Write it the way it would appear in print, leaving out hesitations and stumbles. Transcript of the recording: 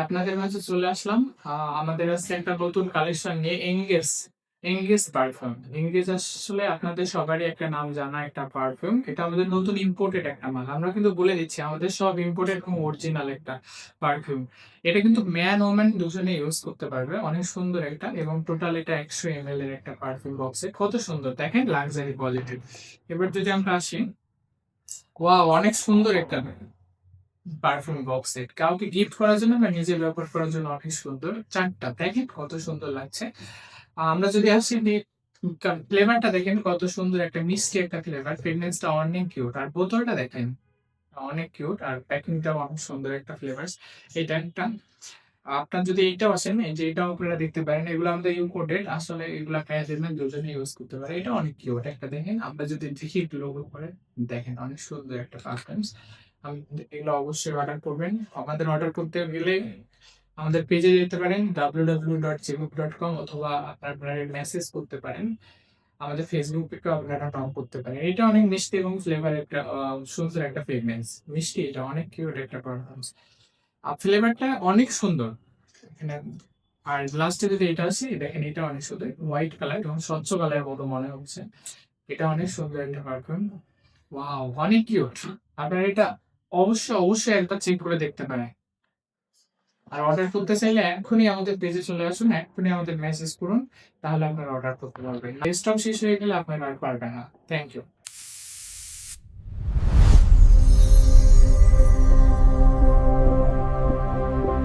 আপনাদের মাঝে চলে আসলাম। আমাদের আজকে একটা নতুন কালেকশন নিয়ে এঙ্গেজ পারফিউম। এঙ্গেজ আসলে আপনাদের সবারই একটা নাম জানা একটা পারফিউম। এটা আমাদের নতুন ইম্পোর্টেড একটা মাল। আমরা কিন্তু বলে দিচ্ছি আমাদের সব ইম্পোর্টেড এবং অরিজিনাল একটা পারফিউম। এটা কিন্তু ম্যান ওম্যান দুজনেই ইউজ করতে পারবে। অনেক সুন্দর একটা এবং টোটাল এটা ১০০ ml এর একটা পারফিউম বক্সে। কত সুন্দর দেখেন লাক্সারি কোয়ালিটির। এবার যদি আমরা আসি, ওয়াও! অনেক সুন্দর একটা পারফিউম বক্স সেট। কাউকে গিফট করার জন্য বা নিজে ব্যবহার করার জন্য অনেক সুন্দর। ৪ টা দেখেন কত সুন্দর লাগছে। আমরা যদি আসি ফ্লেভারটা দেখেন কত সুন্দর একটা মিষ্টি একটা ফ্লেভার। ফ্রেগনেন্সটা অনেক কিউট। আর বোতলটা দেখেন অনেক কিউট আর প্যাকিংটাও অনেক সুন্দর একটা ফ্লেভারস। এটা একটা আপনার যদি এইটাও আসেন, এই যে এটাও আপনারা দেখতে পারেন। এগুলো আমাদের ইম্পোর্টেড। আসলে এগুলা মেয়েদের দুজনেই ইউজ করতে পারে। এটা অনেক কিউট একটা দেখেন। আমরা যদি দেখি লোগো করে দেখেন অনেক সুন্দর একটা পারফিউমস। এগুলো অবশ্যই অর্ডার করবেন। আমাদের অর্ডার করতে গেলে আমাদের পেজে যেতে পারেন www.jimuk.com অথবা আপনারা মেসেজ করতে পারেন। আমাদের ফেসবুক পেজেও আপনারা নক করতে পারেন। এটা অনেক মিষ্টি এবং ফ্লেভার একটা সুন্দর একটা ফ্রেগনেন্স। মিষ্টি এটা অনেক কিউট একটা পারফিউমস। ফ্লেভারটা অনেক সুন্দর। এখানে আর লাস্টে যদি এটা আসি দেখেন এটা অনেক সুন্দর। হোয়াইট কালার এবং স্বচ্ছ কালারের মতো মনে হচ্ছে। এটা অনেক সুন্দর একটা পারফিউম। ওয়াও! অনেক কিউট। আপনারা এটা অবশ্যই একবার চেক করে দেখতে পারেন। আর অর্ডার করতে চাইলে এখনই আমাদের পেজে চলে আসুন, এখনই আমাদের মেসেজ করুন। তাহলে আপনারা অর্ডার করতে পারবেন। স্টক শেষ হয়ে গেলে আপনারা আর পারবেন না। Thank you.